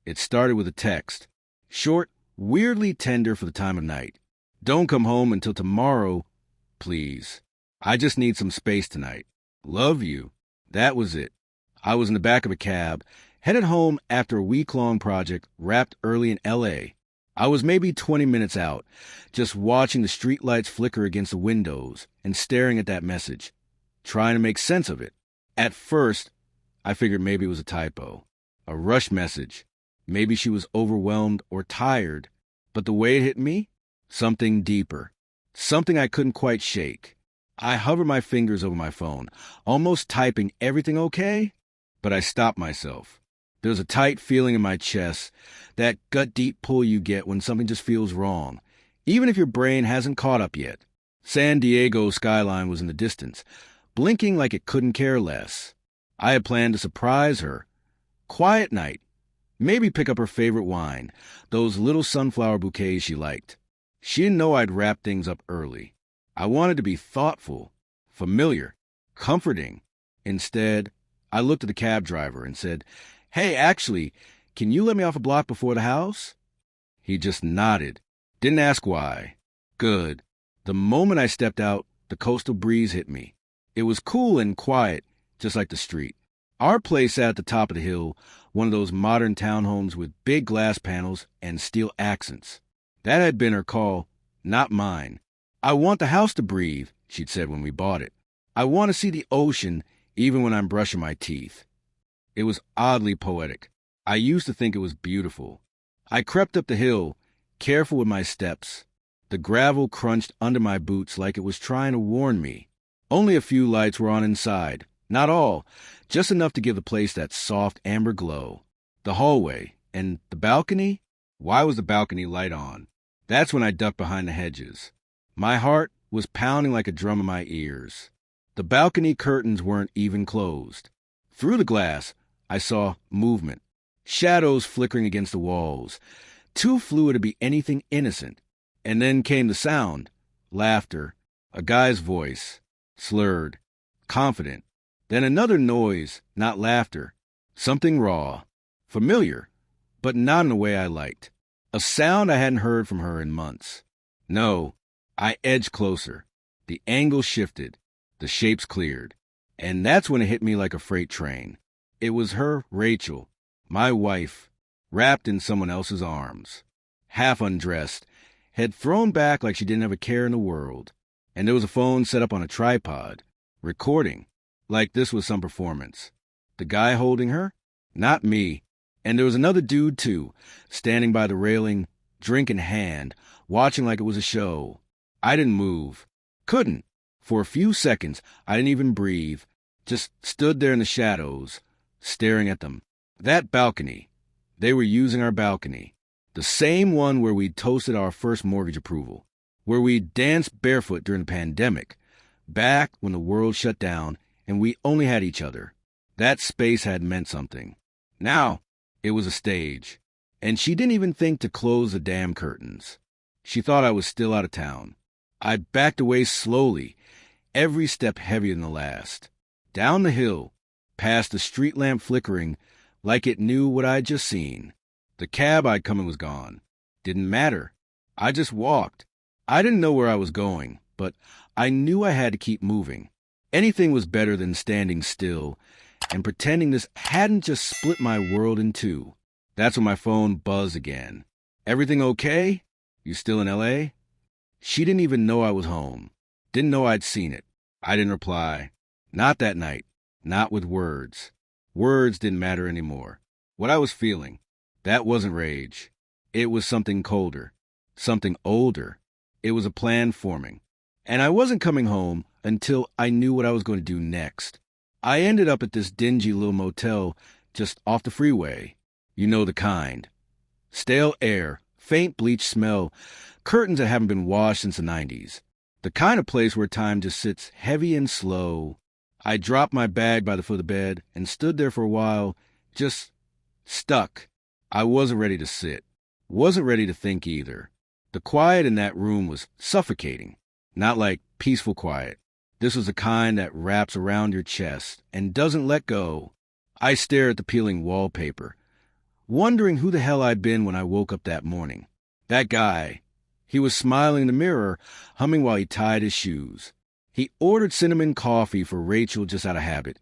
It started with a text. Short, weirdly tender for the time of night. Don't come home until tomorrow, please. I just need some space tonight. Love you. That was it. I was in the back of a cab, headed home after a week-long project wrapped early in L.A. I was maybe 20 minutes out, just watching the streetlights flicker against the windows and staring at that message, trying to make sense of it. At first, I figured maybe it was a typo, a rush message. Maybe she was overwhelmed or tired. But the way it hit me, something deeper, something I couldn't quite shake. I hovered my fingers over my phone, almost typing everything okay, but I stopped myself. There was a tight feeling in my chest, that gut-deep pull you get when something just feels wrong, even if your brain hasn't caught up yet. San Diego skyline was in the distance, blinking like it couldn't care less. I had planned to surprise her. Quiet night. Maybe pick up her favorite wine, those little sunflower bouquets she liked. She didn't know I'd wrap things up early. I wanted to be thoughtful, familiar, comforting. Instead, I looked at the cab driver and said, "Hey, actually, can you let me off a block before the house?" He just nodded. Didn't ask why. Good. The moment I stepped out, the coastal breeze hit me. It was cool and quiet, just like the street. Our place sat at the top of the hill, one of those modern townhomes with big glass panels and steel accents. That had been her call, not mine. "I want the house to breathe," she'd said when we bought it. "I want to see the ocean even when I'm brushing my teeth." It was oddly poetic. I used to think it was beautiful. I crept up the hill, careful with my steps. The gravel crunched under my boots like it was trying to warn me. Only a few lights were on inside. Not all, just enough to give the place that soft amber glow. The hallway and the balcony? Why was the balcony light on? That's when I ducked behind the hedges. My heart was pounding like a drum in my ears. The balcony curtains weren't even closed. Through the glass, I saw movement, shadows flickering against the walls, too fluid to be anything innocent. And then came the sound, laughter, a guy's voice, slurred, confident. Then another noise, not laughter, something raw, familiar, but not in a way I liked. A sound I hadn't heard from her in months. No, I edged closer. The angle shifted, the shapes cleared, and that's when it hit me like a freight train. It was her, Rachel, my wife, wrapped in someone else's arms, half undressed, head thrown back like she didn't have a care in the world, and there was a phone set up on a tripod, recording, like this was some performance. The guy holding her? Not me. And there was another dude, too, standing by the railing, drink in hand, watching like it was a show. I didn't move. Couldn't. For a few seconds, I didn't even breathe. Just stood there in the shadows, staring at them. That balcony. They were using our balcony. The same one where we'd toasted our first mortgage approval. Where we'd danced barefoot during the pandemic. Back when the world shut down and we only had each other. That space had meant something. Now, it was a stage. And she didn't even think to close the damn curtains. She thought I was still out of town. I backed away slowly, every step heavier than the last. Down the hill, past the street lamp flickering, like it knew what I'd just seen. The cab I'd come in was gone. Didn't matter. I just walked. I didn't know where I was going, but I knew I had to keep moving. Anything was better than standing still and pretending this hadn't just split my world in two. That's when my phone buzzed again. "Everything okay? You still in L.A.? She didn't even know I was home. Didn't know I'd seen it. I didn't reply. Not that night. Not with words. Words didn't matter anymore. What I was feeling, that wasn't rage. It was something colder. Something older. It was a plan forming. And I wasn't coming home until I knew what I was going to do next. I ended up at this dingy little motel just off the freeway. You know the kind. Stale air, faint bleach smell, curtains that haven't been washed since the 90s. The kind of place where time just sits heavy and slow. I dropped my bag by the foot of the bed and stood there for a while, just stuck. I wasn't ready to sit. Wasn't ready to think either. The quiet in that room was suffocating. Not like peaceful quiet. This was the kind that wraps around your chest and doesn't let go. I stared at the peeling wallpaper. wondering who the hell I'd been when I woke up that morning. That guy. He was smiling in the mirror, humming while he tied his shoes. He ordered cinnamon coffee for Rachel just out of habit,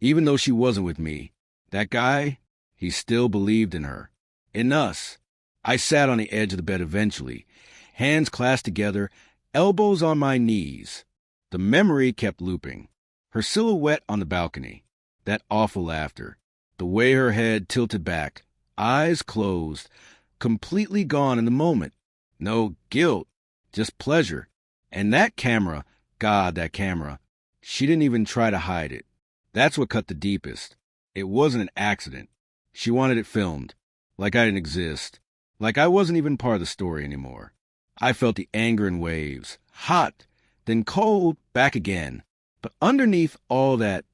even though she wasn't with me. That guy, he still believed in her. In us. I sat on the edge of the bed eventually, hands clasped together, elbows on my knees. The memory kept looping. Her silhouette on the balcony. That awful laughter. The way her head tilted back, eyes closed, completely gone in the moment. No guilt, just pleasure. And that camera, God, that camera. She didn't even try to hide it. That's what cut the deepest. It wasn't an accident. She wanted it filmed. Like I didn't exist. Like I wasn't even part of the story anymore. I felt the anger in waves. Hot, then cold, back again. But underneath all that,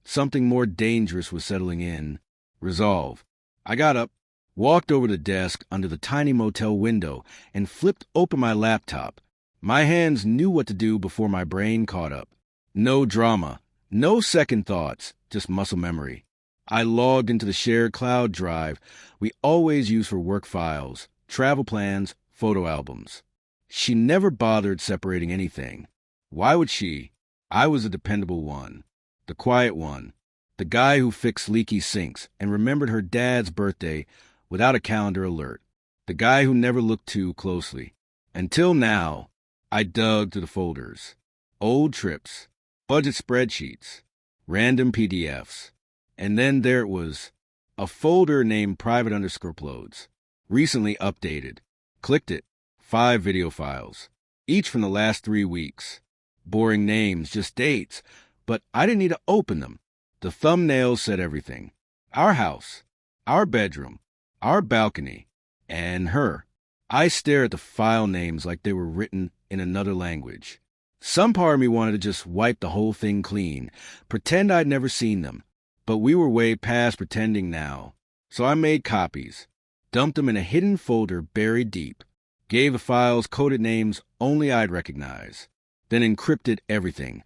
something more dangerous was settling in. Resolve. I got up, walked over to the desk under the tiny motel window, and flipped open my laptop. My hands knew what to do before my brain caught up. No drama, no second thoughts, just muscle memory. I logged into the shared cloud drive we always use for work files, travel plans, photo albums. She never bothered separating anything. Why would she? I was the dependable one, the quiet one, the guy who fixed leaky sinks and remembered her dad's birthday without a calendar alert, the guy who never looked too closely. Until now, I dug through the folders, old trips, budget spreadsheets, random PDFs. And then there it was, a folder named private_uploads, recently updated. Clicked it, 5 video files, each from the last 3 weeks. Boring names, just dates, but I didn't need to open them. The thumbnails said everything. Our house, our bedroom, our balcony, and her. I stared at the file names like they were written in another language. Some part of me wanted to just wipe the whole thing clean, pretend I'd never seen them. But we were way past pretending now. So I made copies, dumped them in a hidden folder buried deep, gave the files coded names only I'd recognize, then encrypted everything,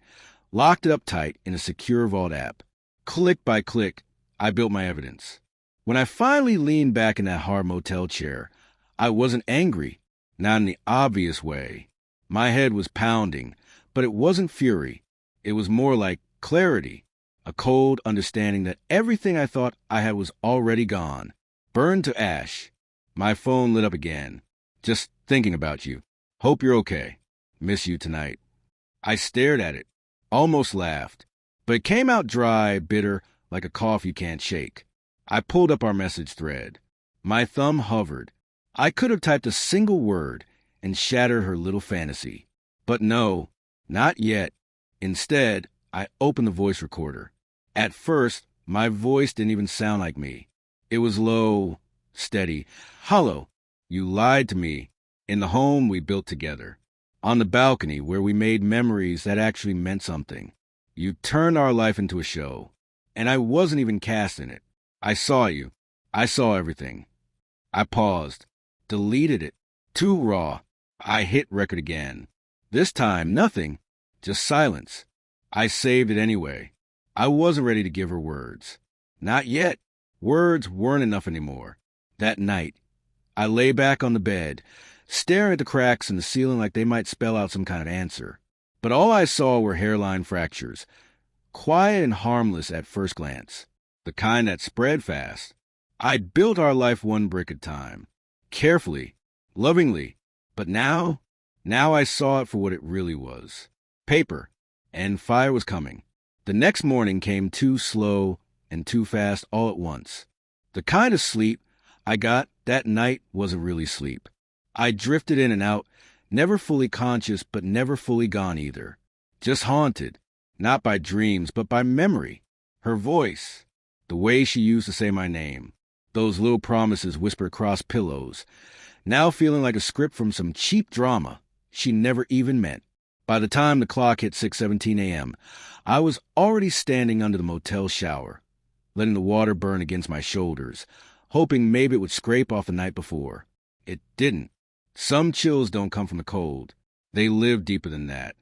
locked it up tight in a secure vault app. Click by click, I built my evidence. When I finally leaned back in that hard motel chair, I wasn't angry, not in the obvious way. My head was pounding, but it wasn't fury. It was more like clarity. A cold understanding that everything I thought I had was already gone, burned to ash. My phone lit up again. Just thinking about you. Hope you're okay. Miss you tonight. I stared at it, almost laughed, but it came out dry, bitter, like a cough you can't shake. I pulled up our message thread. My thumb hovered. I could have typed a single word and shattered her little fantasy. But no, not yet. Instead, I opened the voice recorder. At first, my voice didn't even sound like me. It was low, steady, hollow. You lied to me. In the home we built together. On the balcony where we made memories that actually meant something. You turned our life into a show. And I wasn't even cast in it. I saw you. I saw everything. I paused. Deleted it. Too raw. I hit record again. This time, nothing. Just silence. I saved it anyway. I wasn't ready to give her words. Not yet. Words weren't enough anymore. That night, I lay back on the bed, staring at the cracks in the ceiling like they might spell out some kind of answer. But all I saw were hairline fractures, quiet and harmless at first glance, the kind that spread fast. I'd built our life one brick at a time, carefully, lovingly. But now I saw it for what it really was. Paper. And fire was coming. The next morning came too slow and too fast all at once. The kind of sleep I got that night wasn't really sleep. I drifted in and out, never fully conscious but never fully gone either. Just haunted, not by dreams but by memory. Her voice, the way she used to say my name, those little promises whispered across pillows, now feeling like a script from some cheap drama she never even meant. By the time the clock hit 6:17 a.m., I was already standing under the motel shower, letting the water burn against my shoulders, hoping maybe it would scrape off the night before. It didn't. Some chills don't come from the cold. They live deeper than that.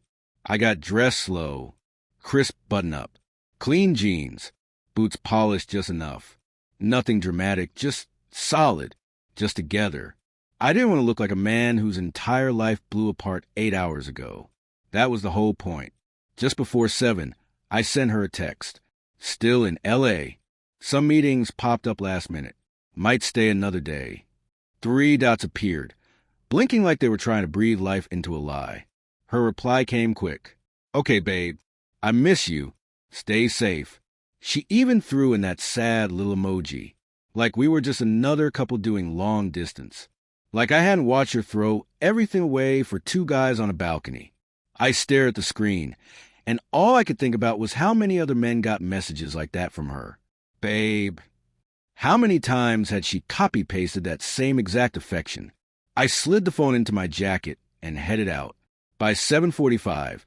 I got dressed slow, crisp button-up, clean jeans, boots polished just enough. Nothing dramatic, just solid, just together. I didn't want to look like a man whose entire life blew apart 8 hours ago. That was the whole point. Just before 7, I sent her a text. Still in L.A. Some meetings popped up last minute. Might stay another day. 3 dots appeared, blinking like they were trying to breathe life into a lie. Her reply came quick. Okay, babe. I miss you. Stay safe. She even threw in that sad little emoji, like we were just another couple doing long distance. Like I hadn't watched her throw everything away for 2 guys on a balcony. I stared at the screen, and all I could think about was how many other men got messages like that from her. Babe. How many times had she copy-pasted that same exact affection? I slid the phone into my jacket and headed out. By 7:45,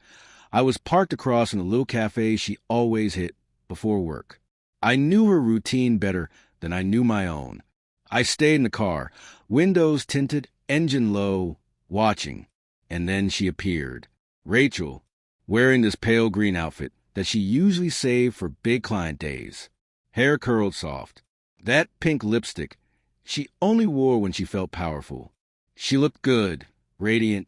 I was parked across from the little cafe she always hit before work. I knew her routine better than I knew my own. I stayed in the car, windows tinted, engine low, watching. And then she appeared. Rachel, wearing this pale green outfit that she usually saved for big client days. Hair curled soft. That pink lipstick she only wore when she felt powerful. She looked good, radiant,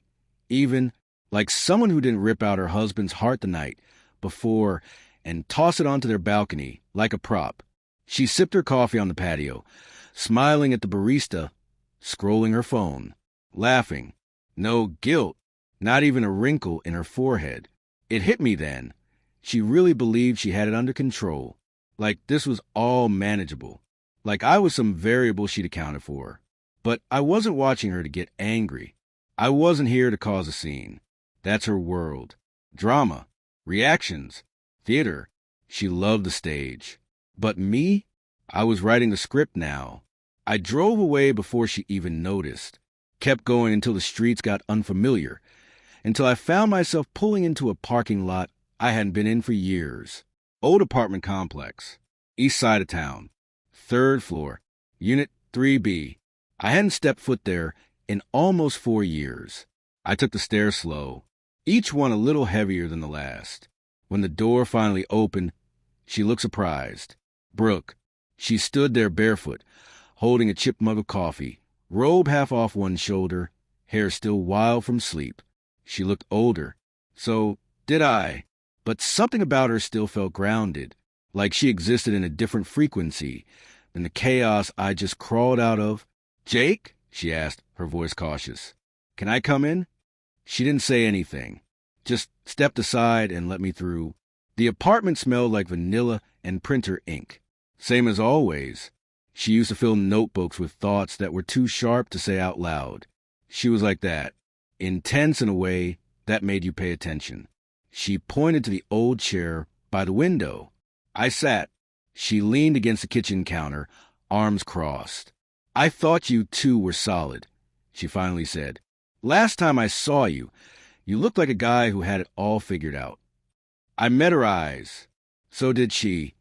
even like someone who didn't rip out her husband's heart the night before and toss it onto their balcony like a prop. She sipped her coffee on the patio, smiling at the barista, scrolling her phone, laughing. No guilt, not even a wrinkle in her forehead. It hit me then. She really believed she had it under control, like this was all manageable, like I was some variable she'd accounted for. But I wasn't watching her to get angry. I wasn't here to cause a scene. That's her world. Drama, reactions, theater. She loved the stage. But me? I was writing the script now. I drove away before she even noticed. Kept going until the streets got unfamiliar, until I found myself pulling into a parking lot I hadn't been in for years. Old apartment complex, east side of town, 3rd floor, unit 3B. I hadn't stepped foot there in almost 4 years. I took the stairs slow, each one a little heavier than the last. When the door finally opened, she looked surprised. Brooke. She stood there barefoot, holding a chipped mug of coffee, robe half off one shoulder, hair still wild from sleep. She looked older. So did I. But something about her still felt grounded, like she existed in a different frequency than the chaos I just crawled out of. Jake? She asked, her voice cautious. Can I come in? She didn't say anything, just stepped aside and let me through. The apartment smelled like vanilla and printer ink. Same as always. She used to fill notebooks with thoughts that were too sharp to say out loud. She was like that, intense in a way that made you pay attention. She pointed to the old chair by the window. I sat. She leaned against the kitchen counter, arms crossed. I thought you two were solid, she finally said. Last time I saw you, you looked like a guy who had it all figured out. I met her eyes. So did she.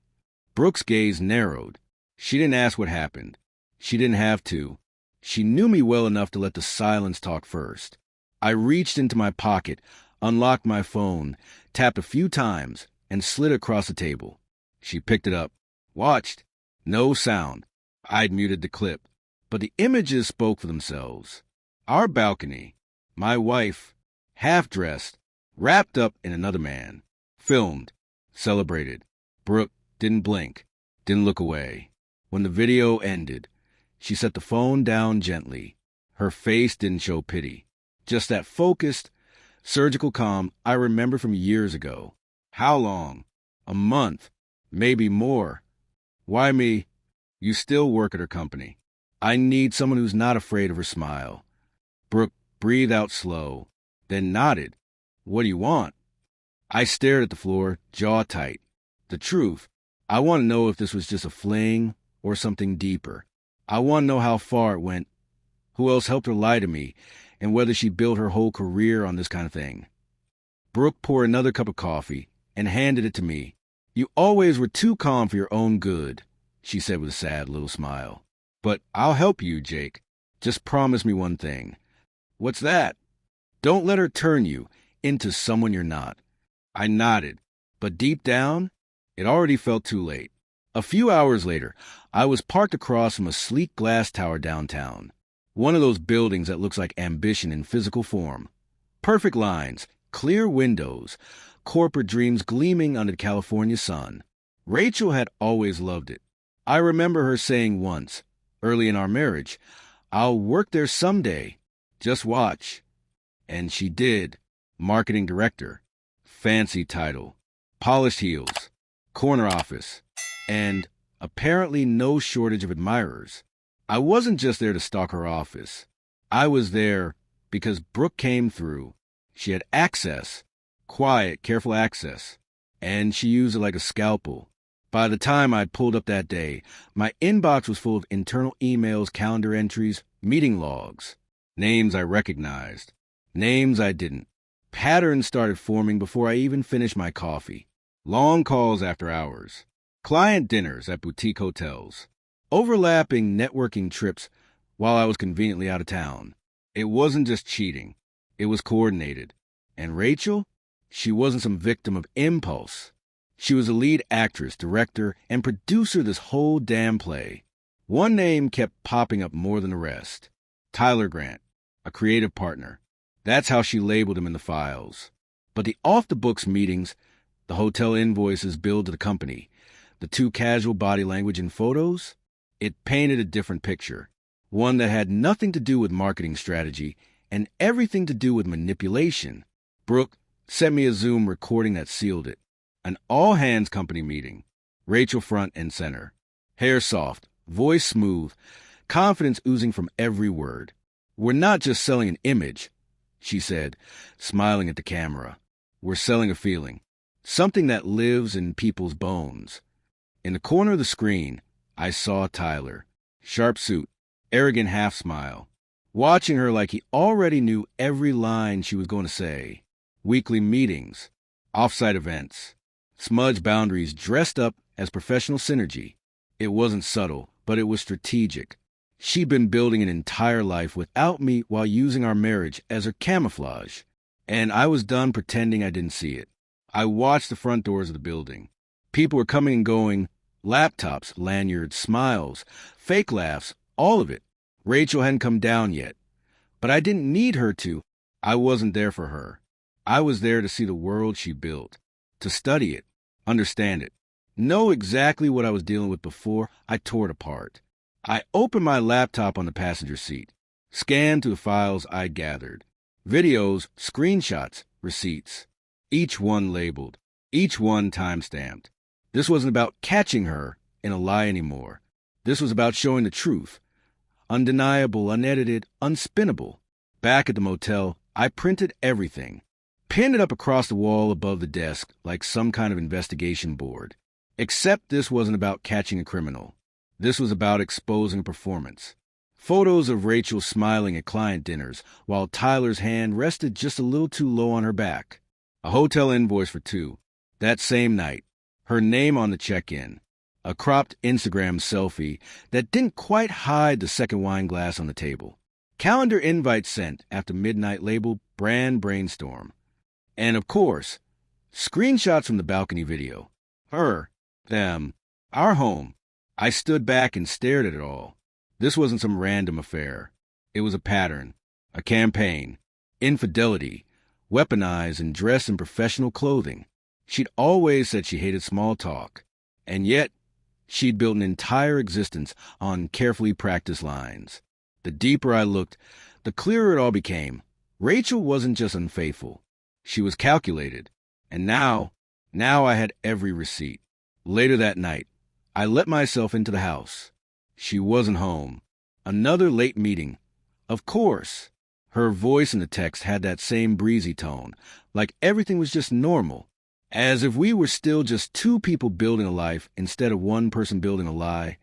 Brooke's gaze narrowed. She didn't ask what happened. She didn't have to. She knew me well enough to let the silence talk first. I reached into my pocket, unlocked my phone, tapped a few times, and slid across the table. She picked it up. Watched. No sound. I'd muted the clip. But the images spoke for themselves. Our balcony. My wife. Half-dressed. Wrapped up in another man. Filmed. Celebrated. Brooke didn't blink. Didn't look away. When the video ended, she set the phone down gently. Her face didn't show pity. Just that focused, surgical calm I remember from years ago. How long? A month. Maybe more. Why me? You still work at her company. I need someone who's not afraid of her smile. Brooke breathed out slow, then nodded. What do you want? I stared at the floor, jaw tight. The truth. I want to know if this was just a fling or something deeper. I want to know how far it went, who else helped her lie to me, and whether she built her whole career on this kind of thing. Brooke poured another cup of coffee and handed it to me. You always were too calm for your own good, she said with a sad little smile. But I'll help you, Jake. Just promise me one thing. What's that? Don't let her turn you into someone you're not. I nodded, but deep down, it already felt too late. A few hours later, I was parked across from a sleek glass tower downtown. One of those buildings that looks like ambition in physical form. Perfect lines, clear windows, corporate dreams gleaming under the California sun. Rachel had always loved it. I remember her saying once, early in our marriage, "I'll work there someday. Just watch." And she did. Marketing director. Fancy title. Polished heels. Corner office. And apparently no shortage of admirers. I wasn't just there to stalk her office. I was there because Brooke came through. She had access. Quiet, careful access. And she used it like a scalpel. By the time I'd pulled up that day, my inbox was full of internal emails, calendar entries, meeting logs. Names I recognized. Names I didn't. Patterns started forming before I even finished my coffee. Long calls after hours. Client dinners at boutique hotels. Overlapping networking trips while I was conveniently out of town. It wasn't just cheating. It was coordinated. And Rachel? She wasn't some victim of impulse. She was the lead actress, director, and producer of this whole damn play. One name kept popping up more than the rest. Tyler Grant, a creative partner. That's how she labeled him in the files. But the off-the-books meetings, the hotel invoices billed to the company, the too casual body language in photos, it painted a different picture. One that had nothing to do with marketing strategy and everything to do with manipulation. Brooke sent me a Zoom recording that sealed it. An all-hands company meeting. Rachel front and center. Hair soft, voice smooth, confidence oozing from every word. "We're not just selling an image," she said, smiling at the camera. "We're selling a feeling. Something that lives in people's bones." In the corner of the screen, I saw Tyler. Sharp suit, arrogant half-smile. Watching her like he already knew every line she was going to say. Weekly meetings. Off-site events. Smudge boundaries dressed up as professional synergy. It wasn't subtle, but it was strategic. She'd been building an entire life without me while using our marriage as her camouflage. And I was done pretending I didn't see it. I watched the front doors of the building. People were coming and going. Laptops, lanyards, smiles, fake laughs, all of it. Rachel hadn't come down yet. But I didn't need her to. I wasn't there for her. I was there to see the world she built. To study it. Understand it. Know exactly what I was dealing with before I tore it apart. I opened my laptop on the passenger seat. Scanned through the files I'd gathered. Videos, screenshots, receipts. Each one labeled. Each one time-stamped. This wasn't about catching her in a lie anymore. This was about showing the truth. Undeniable, unedited, unspinnable. Back at the motel, I printed everything. Pinned it up across the wall above the desk like some kind of investigation board. Except this wasn't about catching a criminal. This was about exposing performance. Photos of Rachel smiling at client dinners while Tyler's hand rested just a little too low on her back. A hotel invoice for two. That same night. Her name on the check-in. A cropped Instagram selfie that didn't quite hide the second wine glass on the table. Calendar invite sent after midnight labeled Brand Brainstorm. And of course, screenshots from the balcony video. Her, them, our home. I stood back and stared at it all. This wasn't some random affair. It was a pattern, a campaign, infidelity, weaponized and dressed in professional clothing. She'd always said she hated small talk, and yet she'd built an entire existence on carefully practiced lines. The deeper I looked, the clearer it all became. Rachel wasn't just unfaithful. She was calculated. And now I had every receipt. Later that night, I let myself into the house. She wasn't home. Another late meeting. Of course. Her voice in the text had that same breezy tone, like everything was just normal. As if we were still just two people building a life instead of one person building a lie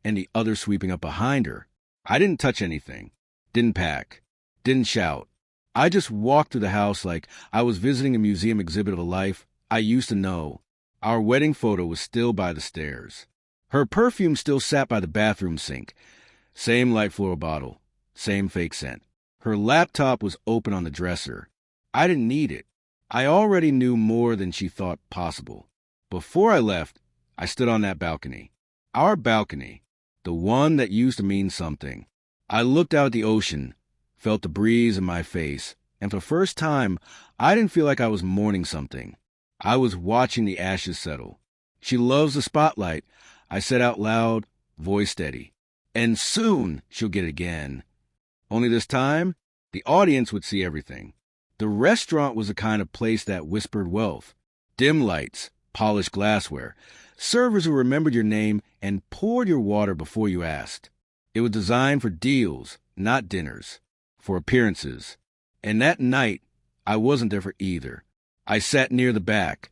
and the other sweeping up behind her. I didn't touch anything. Didn't pack. Didn't shout. I just walked through the house like I was visiting a museum exhibit of a life I used to know. Our wedding photo was still by the stairs. Her perfume still sat by the bathroom sink. Same light floral bottle. Same fake scent. Her laptop was open on the dresser. I didn't need it. I already knew more than she thought possible. Before I left, I stood on that balcony. Our balcony, the one that used to mean something. I looked out at the ocean, felt the breeze in my face, and for the first time, I didn't feel like I was mourning something. I was watching the ashes settle. She loves the spotlight, I said out loud, voice steady. And soon she'll get it again. Only this time, the audience would see everything. The restaurant was the kind of place that whispered wealth. Dim lights, polished glassware, servers who remembered your name and poured your water before you asked. It was designed for deals, not dinners, for appearances. And that night, I wasn't there for either. I sat near the back,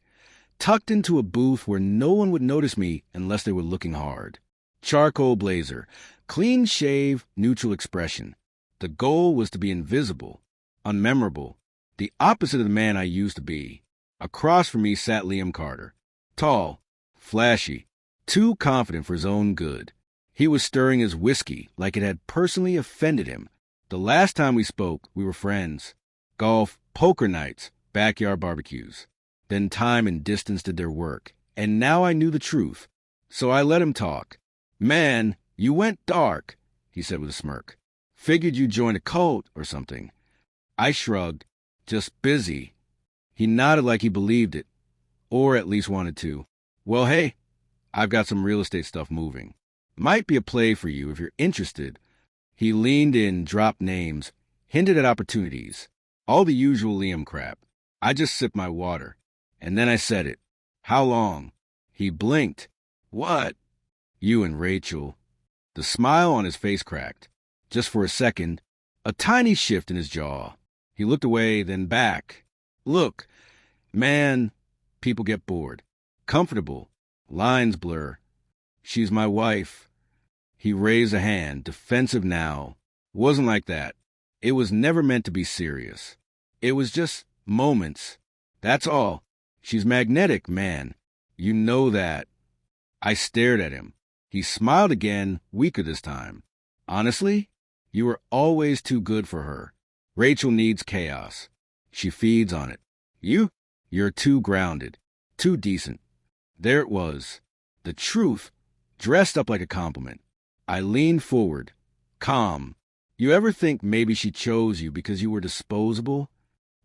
tucked into a booth where no one would notice me unless they were looking hard. Charcoal blazer, clean shave, neutral expression. The goal was to be invisible, unmemorable, the opposite of the man I used to be. Across from me sat Liam Carter, tall, flashy, too confident for his own good. He was stirring his whiskey like it had personally offended him. The last time we spoke, we were friends. Golf, poker nights, backyard barbecues. Then time and distance did their work, and now I knew the truth. So I let him talk. Man, you went dark, he said with a smirk. Figured you'd join a cult or something. I shrugged. Just busy. He nodded like he believed it, or at least wanted to. Well, hey, I've got some real estate stuff moving. Might be a play for you if you're interested. He leaned in, dropped names, hinted at opportunities. All the usual Liam crap. I just sipped my water, and then I said it. How long? He blinked. What? You and Rachel. The smile on his face cracked. Just for a second, a tiny shift in his jaw. He looked away, then back. Look, man, people get bored. Comfortable. Lines blur. She's my wife. He raised a hand, defensive now. Wasn't like that. It was never meant to be serious. It was just moments. That's all. She's magnetic, man. You know that. I stared at him. He smiled again, weaker this time. Honestly, you were always too good for her. Rachel needs chaos. She feeds on it. You're too grounded, too decent. There it was. The truth, dressed up like a compliment. I leaned forward, calm. You ever think maybe she chose you because you were disposable?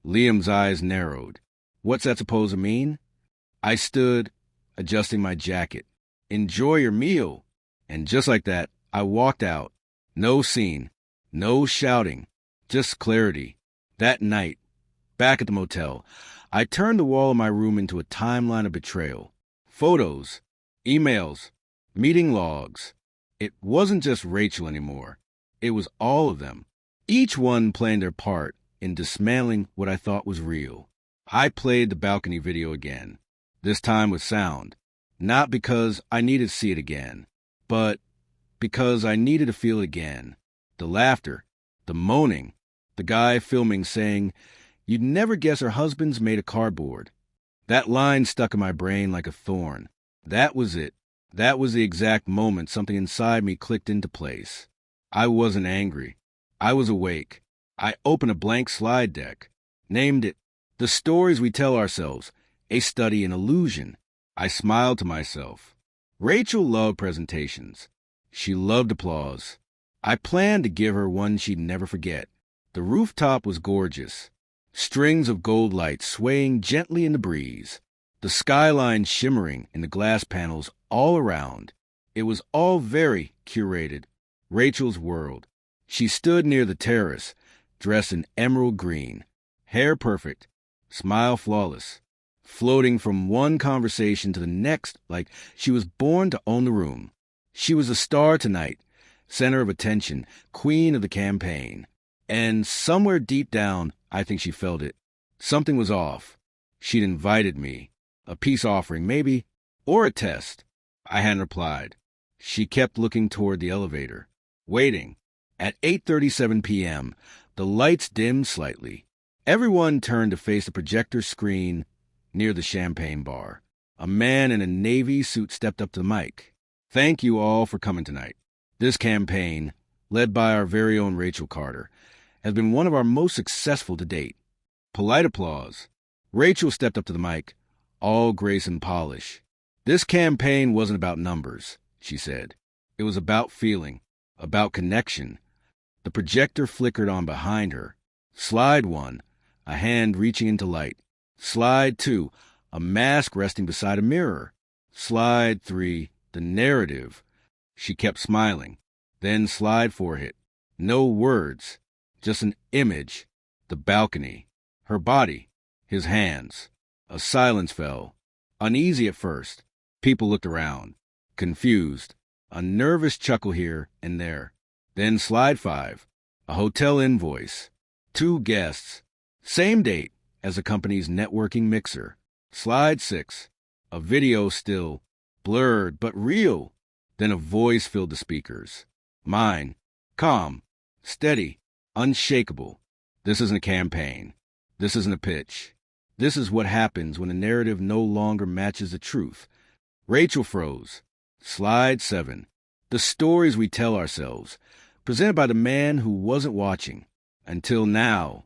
Liam's eyes narrowed. What's that supposed to mean? I stood, adjusting my jacket. Enjoy your meal. And just like that, I walked out. No scene, no shouting, just clarity. That night, back at the motel, I turned the wall of my room into a timeline of betrayal. Photos, emails, meeting logs. It wasn't just Rachel anymore. It was all of them, each one playing their part in dismantling what I thought was real. I played the balcony video again, this time with sound, not because I needed to see it again, but because I needed to feel it again. The laughter, the moaning, the guy filming saying, "You'd never guess her husband's made of cardboard." That line stuck in my brain like a thorn. That was it. That was the exact moment something inside me clicked into place. I wasn't angry. I was awake. I opened a blank slide deck, named it The Stories We Tell Ourselves, a Study in Illusion. I smiled to myself. Rachel loved presentations. She loved applause. I planned to give her one she'd never forget. The rooftop was gorgeous. Strings of gold lights swaying gently in the breeze. The skyline shimmering in the glass panels all around. It was all very curated. Rachel's world. She stood near the terrace, dressed in emerald green. Hair perfect. Smile flawless. Floating from one conversation to the next like she was born to own the room. She was a star tonight, center of attention, queen of the campaign. And somewhere deep down, I think she felt it. Something was off. She'd invited me. A peace offering, maybe, or a test. I hadn't replied. She kept looking toward the elevator, waiting. At 8:37 p.m., the lights dimmed slightly. Everyone turned to face the projector screen near the champagne bar. A man in a navy suit stepped up to the mic. Thank you all for coming tonight. This campaign, led by our very own Rachel Carter, has been one of our most successful to date. Polite applause. Rachel stepped up to the mic, all grace and polish. This campaign wasn't about numbers. she said. It was about feeling, about connection. The projector flickered on behind her. Slide 1, a hand reaching into light. Slide 2, a mask resting beside a mirror. Slide 3, the narrative. She kept smiling. Then slide 4 hit. No words, just an image. The balcony. Her body. His hands. A silence fell. Uneasy at first. People looked around. Confused. A nervous chuckle here and there. Then slide 5. A hotel invoice. 2 guests. Same date as the company's networking mixer. Slide 6. A video still. Blurred, but real. Then a voice filled the speakers. Mine. Calm. Steady. Unshakable. This isn't a campaign. This isn't a pitch. This is what happens when the narrative no longer matches the truth. Rachel froze. Slide 7. The stories we tell ourselves, presented by the man who wasn't watching. Until now.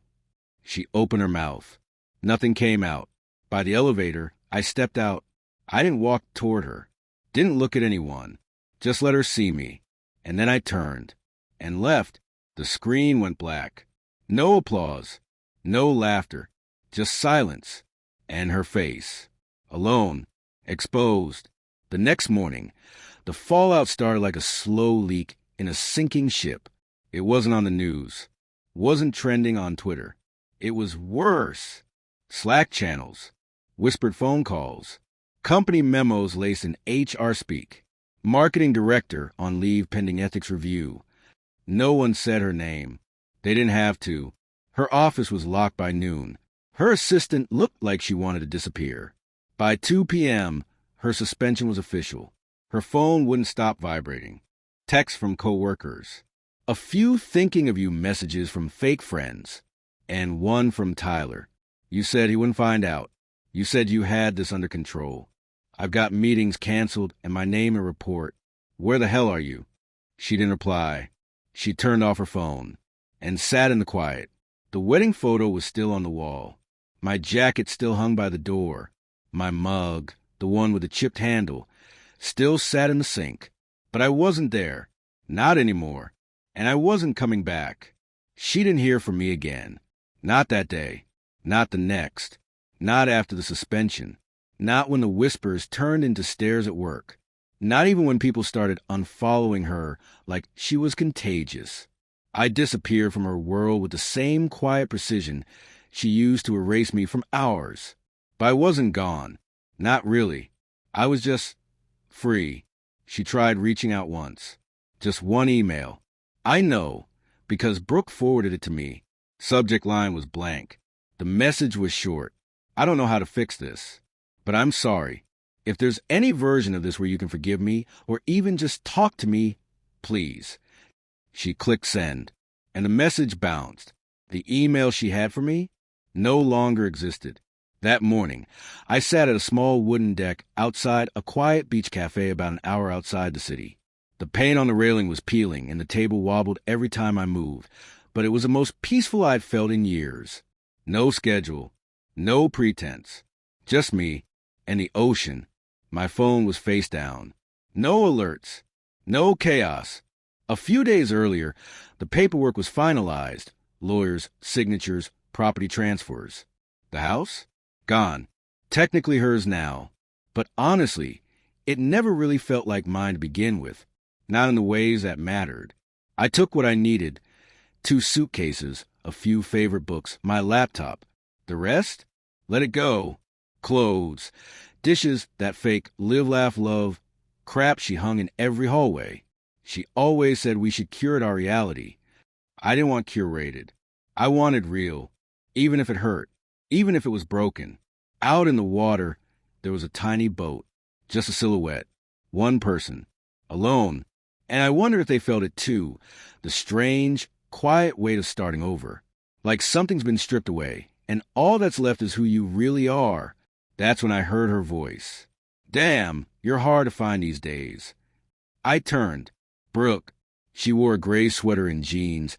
She opened her mouth. Nothing came out. By the elevator, I stepped out. I didn't walk toward her. Didn't look at anyone. Just let her see me. And then I turned. And left. The screen went black. No applause. No laughter. Just silence. And her face. Alone. Exposed. The next morning, the fallout started like a slow leak in a sinking ship. It wasn't on the news. Wasn't trending on Twitter. It was worse. Slack channels. Whispered phone calls. Company memos laced in HR speak. Marketing director on leave pending ethics review. No one said her name. They didn't have to. Her office was locked by noon. Her assistant looked like she wanted to disappear. By 2 p.m., her suspension was official. Her phone wouldn't stop vibrating. Texts from coworkers. A few thinking of you messages from fake friends. And one from Tyler. You said he wouldn't find out. You said you had this under control. I've got meetings canceled and my name and report. Where the hell are you? She didn't reply. She turned off her phone and sat in the quiet. The wedding photo was still on the wall. My jacket still hung by the door. My mug, the one with the chipped handle, still sat in the sink. But I wasn't there. Not anymore. And I wasn't coming back. She didn't hear from me again. Not that day. Not the next. Not after the suspension. Not when the whispers turned into stares at work. Not even when people started unfollowing her like she was contagious. I disappeared from her world with the same quiet precision she used to erase me from ours. But I wasn't gone. Not really. I was just free. She tried reaching out once. Just one email. I know, because Brooke forwarded it to me. Subject line was blank. The message was short. I don't know how to fix this, but I'm sorry. If there's any version of this where you can forgive me or even just talk to me, please. She clicked send, and the message bounced. The email she had for me no longer existed. That morning, I sat at a small wooden deck outside a quiet beach cafe about an hour outside the city. The paint on the railing was peeling, and the table wobbled every time I moved, but it was the most peaceful I'd felt in years. No schedule, no pretense, just me and the ocean. My phone was face down. No alerts, no chaos. A few days earlier, the paperwork was finalized. Lawyers, signatures, property transfers. The house? Gone. Technically hers now. But honestly, it never really felt like mine to begin with. Not in the ways that mattered. I took what I needed. 2 suitcases, a few favorite books, my laptop. The rest? Let it go. Clothes. Dishes, that fake live, laugh, love crap she hung in every hallway. She always said we should curate our reality. I didn't want curated. I wanted real, even if it hurt, even if it was broken. Out in the water, there was a tiny boat, just a silhouette, one person, alone. And I wondered if they felt it too, the strange, quiet weight of starting over. Like something's been stripped away, and all that's left is who you really are. That's when I heard her voice. Damn, you're hard to find these days. I turned. Brooke. She wore a gray sweater and jeans,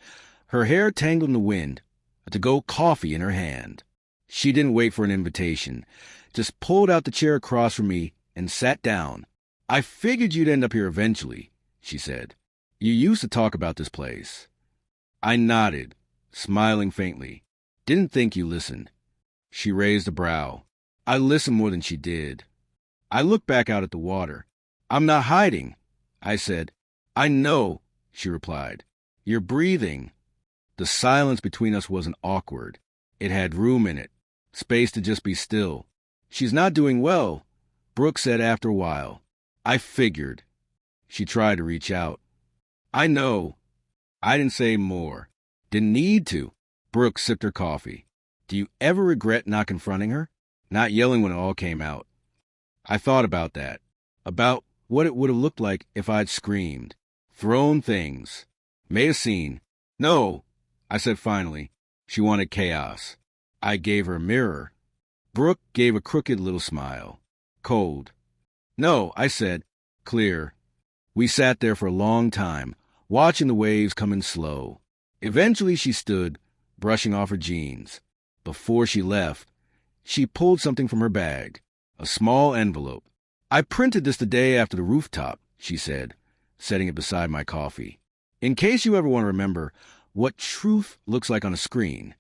her hair tangled in the wind, a to-go coffee in her hand. She didn't wait for an invitation, just pulled out the chair across from me and sat down. I figured you'd end up here eventually, she said. You used to talk about this place. I nodded, smiling faintly. Didn't think you listened. She raised a brow. I listened more than she did. I looked back out at the water. I'm not hiding, I said. I know, she replied. You're breathing. The silence between us wasn't awkward. It had room in it, space to just be still. She's not doing well, Brooke said after a while. I figured. She tried to reach out. I know. I didn't say more. Didn't need to. Brooke sipped her coffee. Do you ever regret not confronting her? Not yelling when it all came out? I thought about that. About what it would have looked like if I'd screamed. Thrown things. Made a scene. No, I said finally. She wanted chaos. I gave her a mirror. Brooke gave a crooked little smile. Cold. No, I said. Clear. We sat there for a long time, watching the waves come in slow. Eventually she stood, brushing off her jeans. Before she left, she pulled something from her bag. A small envelope. I printed this the day after the rooftop, she said, setting it beside my coffee. In case you ever want to remember what truth looks like on a screen.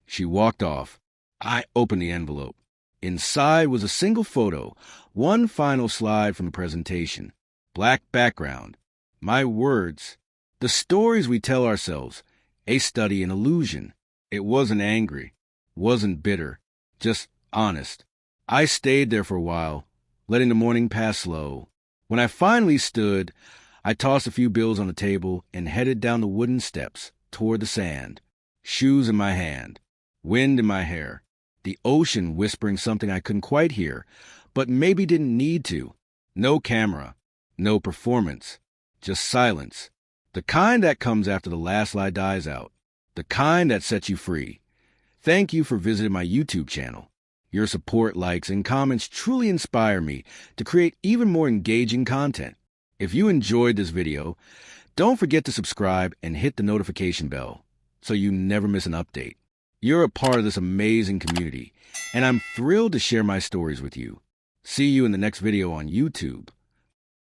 She walked off. I opened the envelope. Inside was a single photo, one final slide from the presentation. Black background. My words. The stories we tell ourselves. A study in illusion. It wasn't angry. Wasn't bitter. Just honest. I stayed there for a while, letting the morning pass slow. When I finally stood, I tossed a few bills on the table and headed down the wooden steps toward the sand. Shoes in my hand. Wind in my hair. The ocean whispering something I couldn't quite hear, but maybe didn't need to. No camera. No performance. Just silence. The kind that comes after the last lie dies out. The kind that sets you free. Thank you for visiting my YouTube channel. Your support, likes, and comments truly inspire me to create even more engaging content. If you enjoyed this video, don't forget to subscribe and hit the notification bell so you never miss an update. You're a part of this amazing community, and I'm thrilled to share my stories with you. See you in the next video on YouTube.